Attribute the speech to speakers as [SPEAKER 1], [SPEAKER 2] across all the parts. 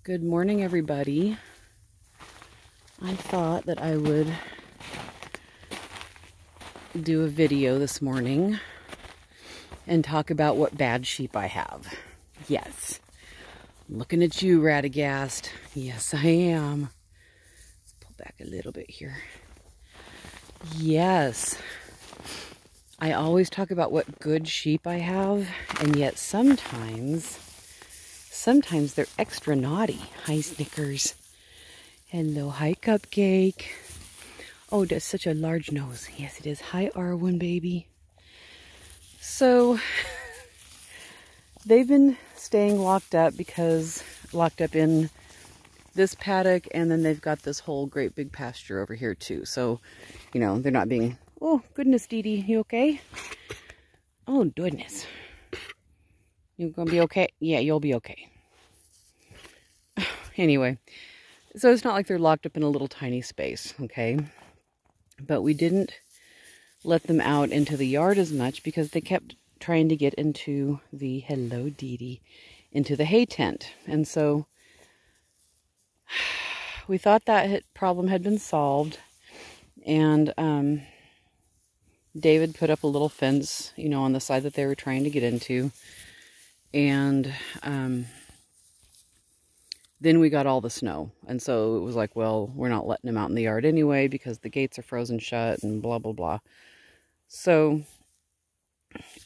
[SPEAKER 1] Good morning, everybody. I thought that I would do a video this morning and talk about what bad sheep I have. Yes. I'm looking at you, Radagast. Yes, I am. Let's pull back a little bit here. Yes. I always talk about what good sheep I have, and yet sometimes they're extra naughty. Hi, Snickers. Hello, hi, Cupcake. Oh, that's such a large nose. Yes, it is. Hi, R1, baby. So, they've been staying locked up in this paddock, and then they've got this whole great big pasture over here, too. So, you know, they're not being... Oh, goodness, Dee Dee, you okay? Oh, goodness. You gonna be okay? Yeah, you'll be okay. Anyway, so it's not like they're locked up in a little tiny space, okay? But we didn't let them out into the yard as much because they kept trying to get into the, hello Dee Dee, into the hay tent. And so we thought that problem had been solved. And David put up a little fence, you know, on the side that they were trying to get into. And then we got all the snow. And so it was like, well, we're not letting them out in the yard anyway because the gates are frozen shut and blah, blah, blah. So,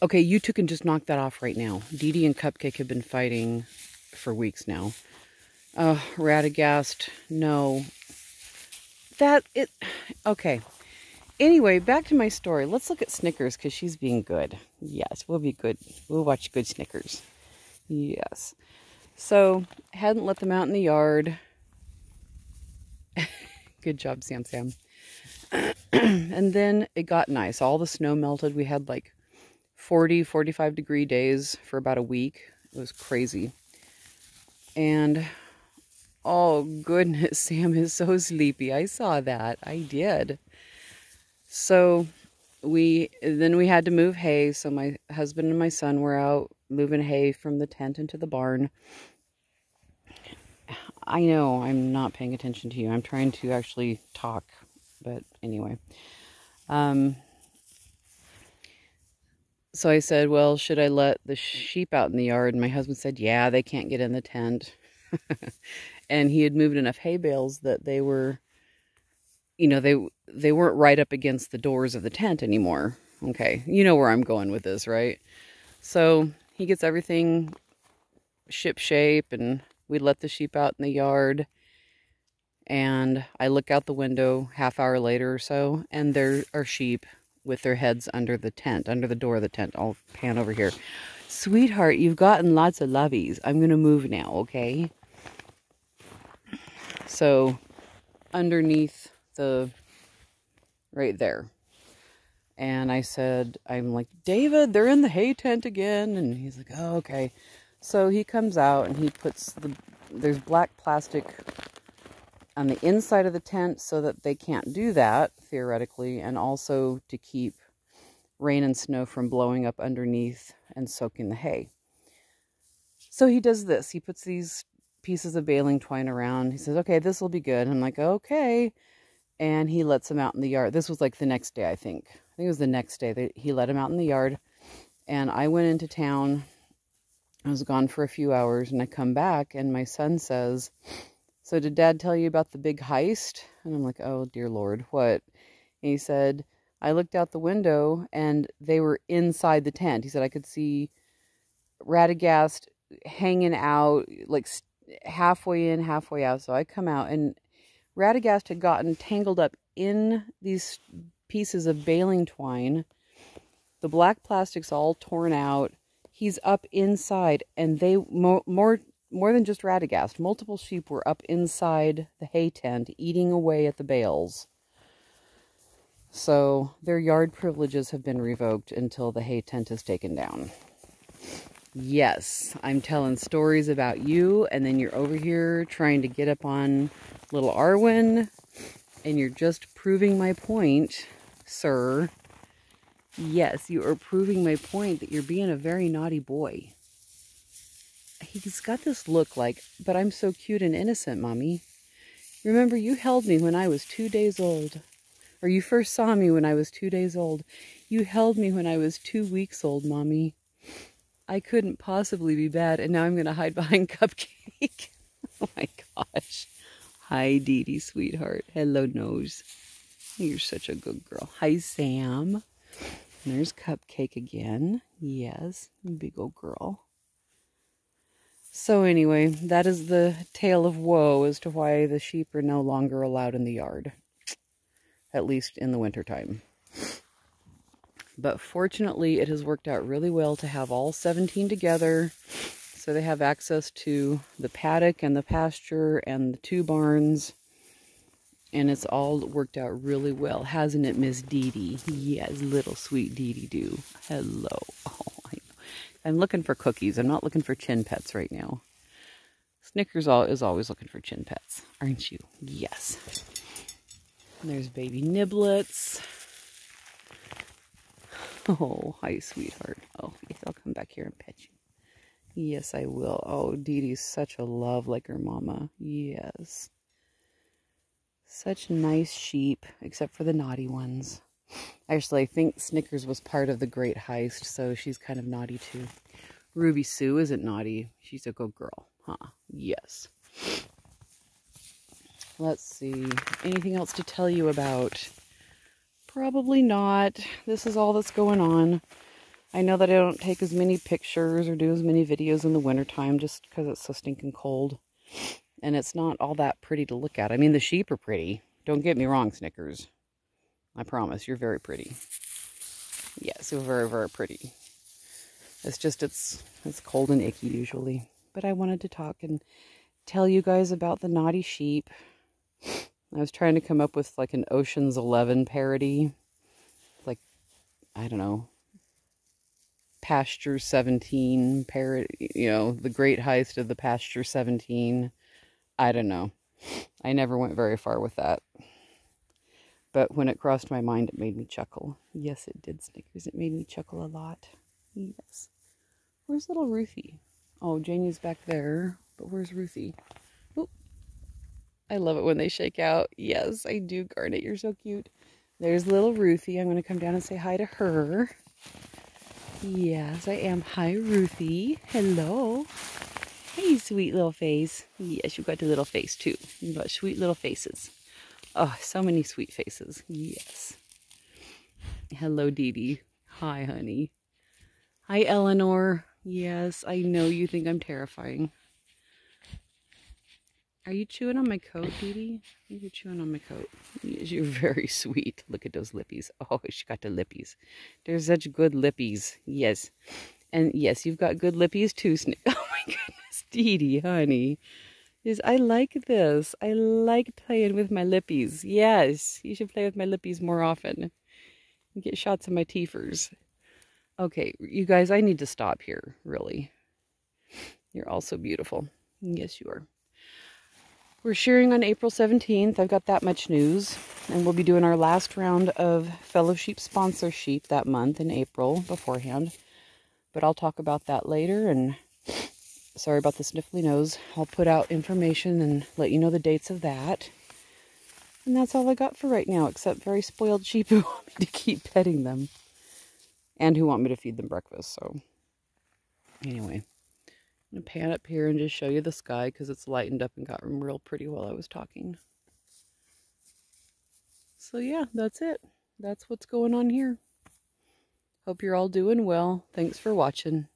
[SPEAKER 1] okay, you two can just knock that off right now. Dee Dee and Cupcake have been fighting for weeks now. Radagast, no. Okay. Anyway, back to my story. Let's look at Snickers because she's being good. Yes, we'll be good. We'll watch good Snickers. Yes. So, hadn't let them out in the yard. Good job, Sam. And then it got nice. All the snow melted. We had like 40, 45 degree days for about a week. It was crazy. And, oh goodness, Sam is so sleepy. I saw that. I did. So, then we had to move hay. So my husband and my son were out moving hay from the tent into the barn. I know I'm not paying attention to you. I'm trying to actually talk, but anyway. So I said, well, should I let the sheep out in the yard? And my husband said, yeah, they can't get in the tent. And he had moved enough hay bales that they were, you know, they weren't right up against the doors of the tent anymore. Okay, you know where I'm going with this, right? So he gets everything ship shape, and we let the sheep out in the yard. And I look out the window half hour later or so, and there are sheep with their heads under the tent, under the door of the tent. I'll pan over here. Sweetheart, you've gotten lots of loveys. I'm going to move now, okay? So, underneath right there. And I said, I'm like, David, they're in the hay tent again. And he's like, oh, okay. So he comes out and he puts there's black plastic on the inside of the tent so that they can't do that, theoretically, and also to keep rain and snow from blowing up underneath and soaking the hay. So he does this. He puts these pieces of baling twine around. He says, okay, this will be good. I'm like, okay. And he lets them out in the yard. This was like the next day, I think. I think it was the next day that he let them out in the yard. And I went into town. I was gone for a few hours, and I come back, and my son says, so did Dad tell you about the big heist? And I'm like, oh, dear Lord, what? And he said, I looked out the window, and they were inside the tent. He said, I could see Radagast hanging out, like halfway in, halfway out. So I come out, and Radagast had gotten tangled up in these pieces of baling twine. The black plastic's all torn out. He's up inside, and they, more than just Radagast, multiple sheep were up inside the hay tent, eating away at the bales. So their yard privileges have been revoked until the hay tent is taken down. Yes, I'm telling stories about you, and then you're over here trying to get up on little Arwen, and you're just proving my point, sir. Yes, you are proving my point that you're being a very naughty boy. he's got this look like, but I'm so cute and innocent, Mommy. Remember, you held me when I was 2 days old. Or you first saw me when I was 2 days old. You held me when I was 2 weeks old, Mommy. I couldn't possibly be bad, and now I'm going to hide behind Cupcake. Oh my gosh. Hi, Dee Dee, sweetheart. Hello, Nose. You're such a good girl. Hi, Sam. There's Cupcake again. Yes, big old girl. So anyway, that is the tale of woe as to why the sheep are no longer allowed in the yard. At least in the wintertime. But fortunately, it has worked out really well to have all 17 together. So they have access to the paddock and the pasture and the 2 barns. And it's all worked out really well. Hasn't it, Miss Dee Dee? Yes, little sweet Dee Dee do. Hello. Oh, I know. I'm looking for cookies. I'm not looking for chin pets right now. Snickers is always looking for chin pets, aren't you? Yes. And there's baby Niblets. Oh, hi, sweetheart. Oh, yes, I'll come back here and pet you. Yes, I will. Oh, Dee Dee's such a love like her mama. Yes. Such nice sheep, except for the naughty ones. Actually, I think Snickers was part of the Great Heist, so she's kind of naughty too. Ruby Sue isn't naughty. She's a good girl. Huh? Yes. Let's see. Anything else to tell you about? Probably not. This is all that's going on. I know that I don't take as many pictures or do as many videos in the wintertime just because it's so stinking cold. And it's not all that pretty to look at. I mean, the sheep are pretty. Don't get me wrong, Snickers. I promise, you're very pretty. Yes, you're very, very pretty. It's just, it's cold and icky usually. But I wanted to talk and tell you guys about the naughty sheep. I was trying to come up with like an Ocean's 11 parody. Like, I don't know. Pastures 17 parody. You know, the Great Heist of the Pastures 17. I don't know. I never went very far with that. But when it crossed my mind, it made me chuckle. Yes, it did, Snickers. It made me chuckle a lot. Yes. Where's little Ruthie? Oh, Janie's back there. But where's Ruthie? Oh, I love it when they shake out. Yes, I do, Garnet. You're so cute. There's little Ruthie. I'm going to come down and say hi to her. Yes, I am. Hi, Ruthie. Hello. Hey, sweet little face. Yes, you got a little face, too. You got sweet little faces. Oh, so many sweet faces. Yes. Hello, Dee Dee. Hi, honey. Hi, Eleanor. Yes, I know you think I'm terrifying. Are you chewing on my coat, Dee Dee? You're chewing on my coat. Yes, you're very sweet. Look at those lippies. Oh, she got the lippies. They're such good lippies. Yes. And yes, you've got good lippies, too, Snick. Oh, my goodness. Dee Dee, honey. Yes, I like this. I like playing with my lippies. Yes, you should play with my lippies more often. Get shots of my teethers. Okay, you guys, I need to stop here, really. You're all so beautiful. Yes, you are. We're shearing on April 17th. I've got that much news. And we'll be doing our last round of Fellow Sheep sponsor sheep that month in April beforehand. But I'll talk about that later, and sorry about the sniffly nose. I'll put out information and let you know the dates of that. And that's all I got for right now, except very spoiled sheep who want me to keep petting them. And who want me to feed them breakfast, so. Anyway, I'm going to pan up here and just show you the sky because it's lightened up and got real pretty while I was talking. So yeah, that's it. That's what's going on here. Hope you're all doing well. Thanks for watching.